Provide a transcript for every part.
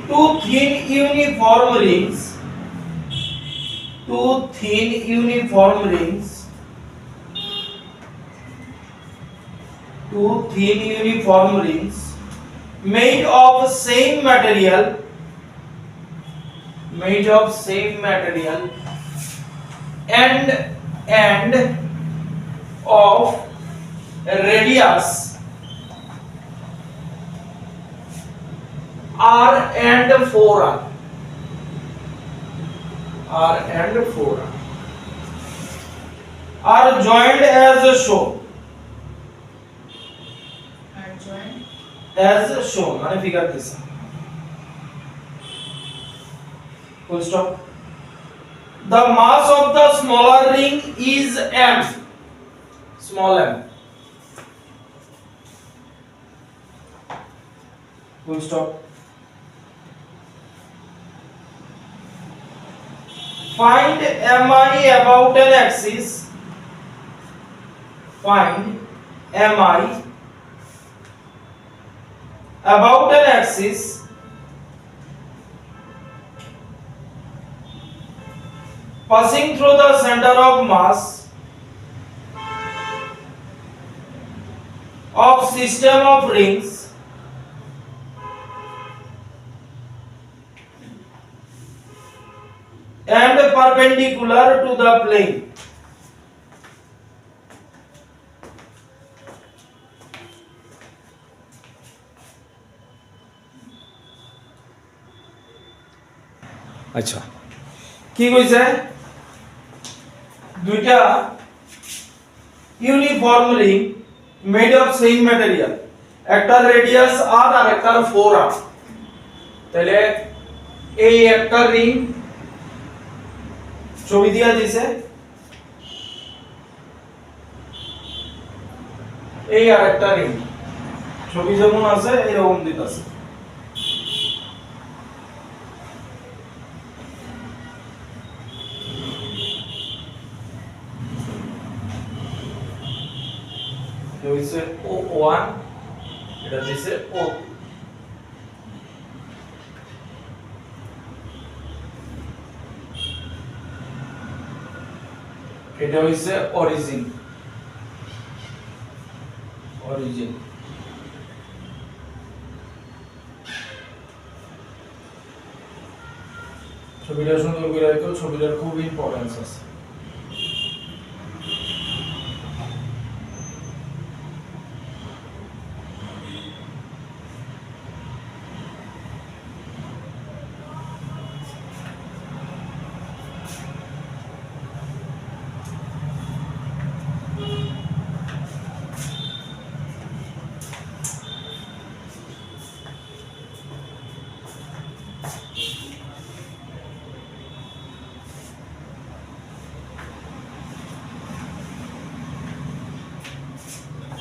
two thin uniform rings, two thin uniform rings, two thin uniform rings made of same material, made of same material and of radius r and 4r, r and 4r are joined as shown, as shown মানে figure দিছে, full stop. The mass of the smaller ring is m, small m, full stop. Find mi about an axis, find mi about an axis passing through the center of mass of system of rings and perpendicular to the plane. আচ্ছা কি কইছে দুইটা uniform ring made of same material, একটা radius r আর একটা 4r, তাহলে এই একটা ring ছবি দিয়া দিছে, এই আরেকটা রিং ছবি যেমন আছে এরকম দিতাছে। হইছে O1, এটা দিছে O, এটা হইছে অরিজিন, অরিজিন ছবিটা সুন্দর করে রাখো, ছবিটার খুব ইম্পর্টেন্স আছে।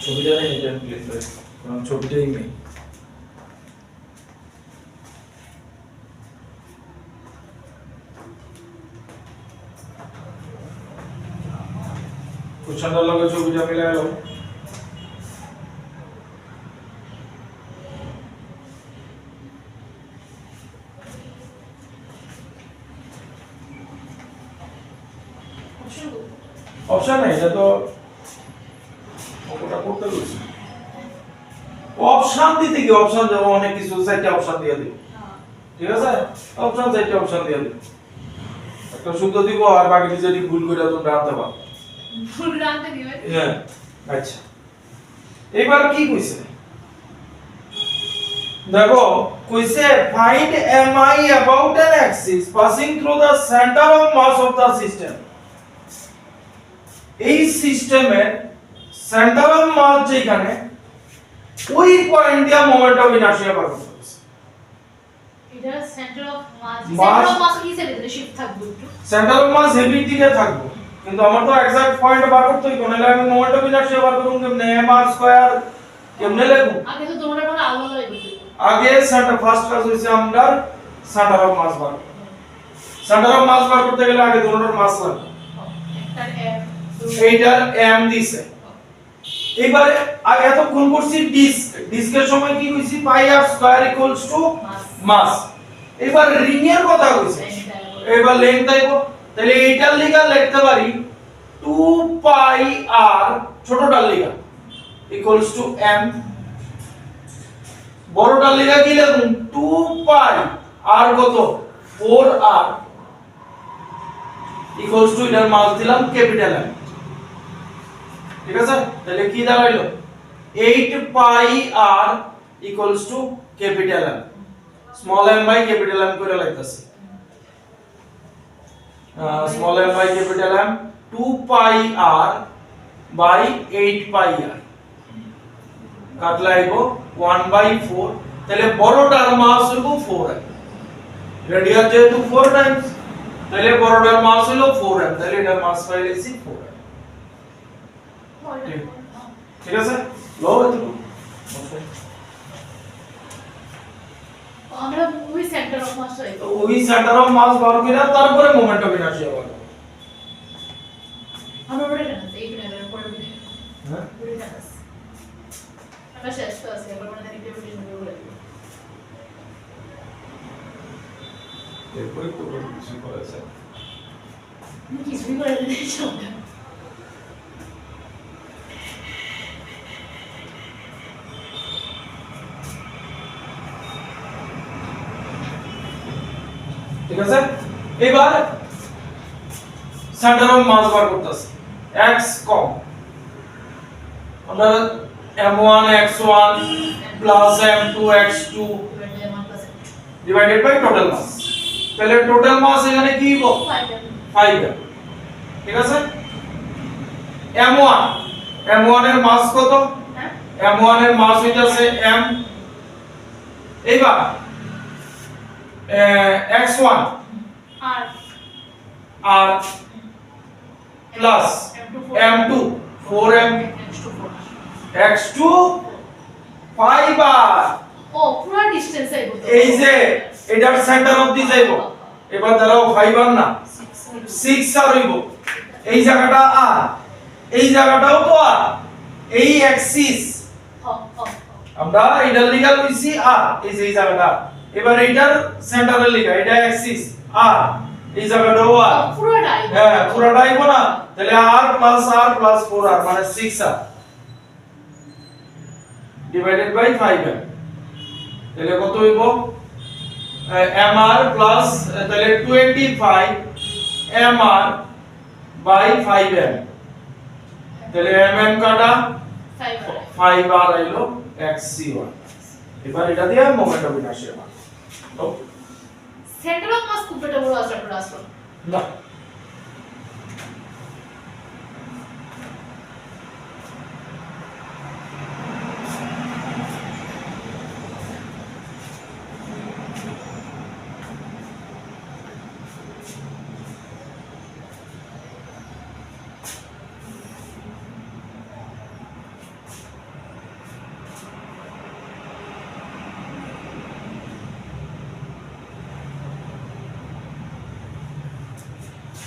ছবিটা নেই, এটা ক্লিক করে কারণ ছবিটাই মেইন। কোশ্চেনটার লগে ছবিটা মিলাই নাও। অপশন নাই, এটা তো ওটা করতে বলছি। অপশন দিতে কি অপশন যেমন অনেক কিছু চারটি অপশন দিয়ে দিই, ঠিক আছে? অপশন চারটি অপশন দিয়ে দিই, একটা শুদ্ধ দিব আর বাকি যদি ভুল করে তোমরা আনতে পারো, ভুল আনতে দিবে। হ্যাঁ আচ্ছা এবার কি কইছে দেখো, কইছে find mi about an axis passing through the center of mass of the system। এই সিস্টেমের সেন্টার অফ মাস যেখানে ওই পয়েন্ট দিয়া মোমেন্ট অফ ইনার্শিয়া বার করতে হবে। এটা centre of mass, centre of mass কি সেটা শিফট থাকবে একটু, সেন্টার অফ মাস হেভি দিকে থাকবে, কিন্তু আমার তো এক্সাক্ট পয়েন্ট বার করতে হইব, নাহলে আমি মোমেন্ট অফ ইনার্শিয়া বার করব কেমনে, mr স্কয়ার কেমনে লিখব? আগে তো তোমরা কোনো আলাদা লিখবে, আগে সেন্টার ফার্স্ট কাজ হইছে আমরা সেন্টার অফ মাস বার, সেন্টার অফ মাস বার করতে গেলে আগে দুটোর মাস লাগবে, একটা m এইটার m দিছে। এবারে এতক্ষণ করছি ডিস্কের সময় কি কইছি পাই r স্কয়ার ইকুয়ালস টু মাস, এবার রিং এর কথা কইছে এবার লেন্থ আইব তাহলে এইটার লিগা লিখতে পারি 2 পাই r ছোটটার লিগা ইকুয়ালস টু m বড়টার লিগা কি লিখুন 2 পাই r কত 4r ইকুয়ালস টু এটার মাস দিলাম ক্যাপিটাল M ঠিক আছে তাহলে কি দাঁড়াইলো 8 pi r equals to capital M small m by capital M করে লিখতাছি small m by capital M 2 pi r by 8 pi r কাটলে আইবো 1 বাই 4 তাহলে বড়টার মাস হইবো 4m রেডিয়াস যেহেতু 4 টাইমস তাহলে বড়টার মাস হলো 4m তাহলে এটার মাস পাইলেছি 4m ঠিক আছে লো এতটুকু আমরা মুভি সেন্টার অফ মাস হই তো ওই সেন্টার অফ মাস বার কইরা তারপরে মোমেন্ট অফ ইনার্শিয়া বার আমরা বলে জানা এই বিনা পড়ে বিনা হ্যাঁ বলে জানা আমরা শেষ তো আছে এবার মানে ডেফিনেশন বলে এরপরে তো কিছু করেছে কিছুই করে দিয়েছি আমরা ঠিক আছে এবার সেন্টার অফ মাস বার করতেছি x কম আমরা m1 x1 plus m2 x2 divided by total mass তাহলে টোটাল মাস এখানে কি হবে 5m ঠিক আছে m1 এর মাস কত m1 এর মাস হইতাছে m এইবার x1 r plus m2 4m x2 5r ও পুরো ডিসটেন্স আইবো এই যে এটার সেন্টার অফ দি যাইব এবার দাঁড়াও 5r না 6r হইব এই জায়গাটা r এই জায়গাটাও তো r এই অ্যাক্সিস আমরা এটার লিগা লইছি r এই যে এই জায়গাটা এবার এইটার সেন্টারের লিগা এটা অ্যাক্সিস r এই জায়গাটাও r পুরোটাই হ্যাঁ পুরোটাই আইবো না তাহলে r প্লাস 4r মানে 6r ডিভাইডেড বাই 5m তাহলে কত হইব mr প্লাস তাহলে 25 mr বাই 5m তাহলে mm কাটা 5r আইলো xc1 এবার এটা দিয়ে মোমেন্ট অফ ইনার্শিয়া তো সেন্টার অফ মাস খুব একটা বড় আসলে আসলে না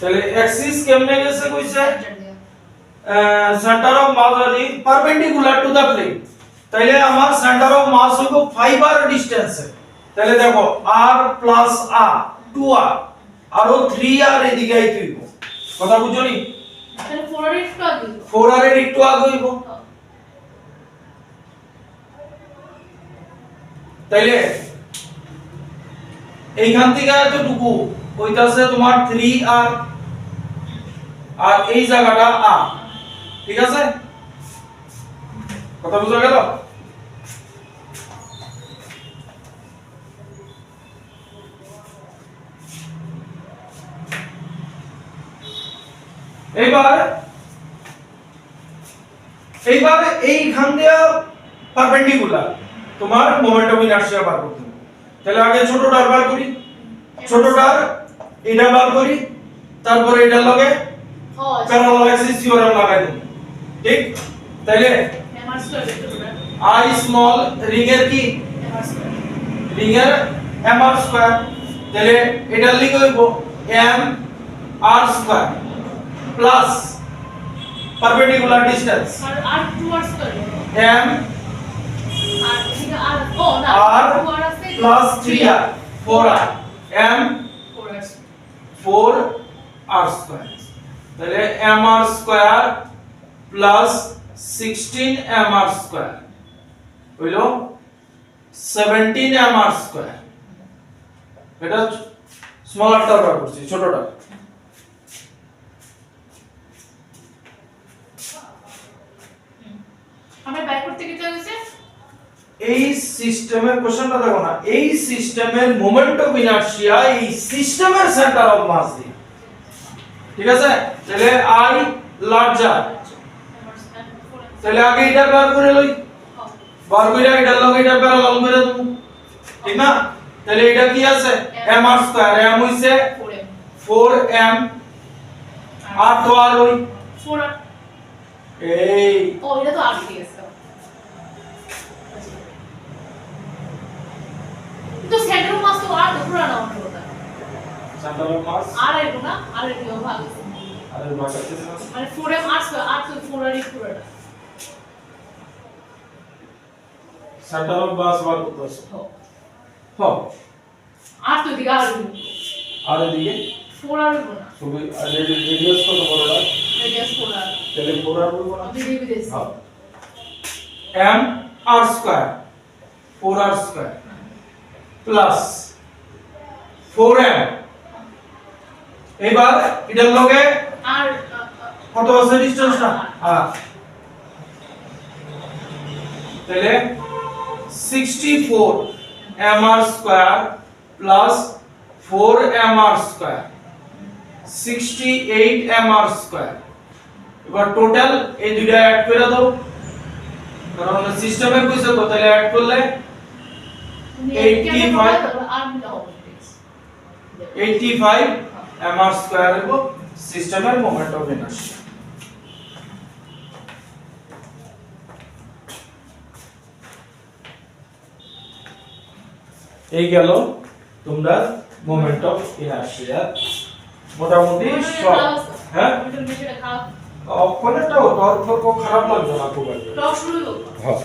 তাহলে অ্যাক্সিস কেমনে গেছে কইছে সেন্টার অফ মাস যদি পারপেন্ডিকুলার টু দা প্লেন তাহলে আমার সেন্টার অফ মাস হইব 5r ডিসটেন্সে তাহলে দেখো r প্লাস r 2r আরো 3r এদিকে আইতে হইব কথা বুঝছনি তাহলে 4r একটু আগে 4r এর একটু আগে হইব তাইলে এইখান থেকে এতটুকু হইতাছে তোমার 3r আর এই জায়গাটা r ঠিক আছে কথা বুঝা গেল এইবার এইখান দিয়ে পারপেন্ডিকুলার তোমার মোমেন্ট অফ ইনার্শিয়া বার করতে হবে তাহলে আগে ছোটটার বার করি ছোটটার এটা বার করি তারপরে এটা লগে প্যারালাল অ্যাক্সিস থিওরেম লাগাই দেব ঠিক তাইলে mr square I small ring এর কি রিং এর mr স্কয়ার তাহলে এটা লিখে হইব m r square plus perpendicular distance আর 2r স্কয়ার m আর ঠিক আর ও না r 2r আছে plus 3r 4r m 4r square তাহলে mr square plus 16mr square হইলো 17mr স্কয়ার এটা স্মলারটা বার করছি ছোটটা আমরা বাই করতে কি হয়েছে এই সিস্টেমের কোশ্চেনটা দেখো না এই সিস্টেমের মোমেন্ট অফ ইনারশিয়া এই সিস্টেমের সেন্টার অফ মাস দিয়ে ঠিক আছে তাহলে আই লার্জার তাহলে আগে এটা বার করে লই বার কইরা এটা লগে এটা প্যারালাল করে দেব ঠিক না তাহলে এটা কি আছে m r স্কয়ার m হইছে 4m আর তো আর ওই 4 এই ও এটা তো আর ঠিক আছে তো সেন্টার অফ মাস তো আর তো পুরো না হতো সেন্টার অফ মাস আর এটা না আর এটা ভাগ আরে ভাগ আছে মানে 4m r স্কয়ার আর তো 4r ই পুরোটা সেন্টার অফ মাস বার করতে আছে হ্যাঁ আর তো দিগা আর এদিকে 4r হলো না সবই রেডিয়াস কত বড়টা রেডিয়াস 4r তাহলে 4r বলবো না আমি দিয়ে দিয়েছি হ্যাঁ m r square 4r square plus 4m এবার এটার লগে আর কত আছে ডিসটেন্সটা তাহলে 64 mr square plus 4 mr square 68 mr square এবার টোটাল এই দুইটা অ্যাড করে দাও কারণ সিস্টেমে কইছে তো তাহলে অ্যাড করলে 85 mr স্কয়ার হইব সিস্টেমের মোমেন্ট অফ ইনারশিয়া এই গেল তোমরা মোমেন্ট অফ ইনারশিয়া মোটামুটি সব হ্যাঁ অপনেরটাও তোর খারাপ লাগবে না খুব একটা টক শুরু হোক হ্যাঁ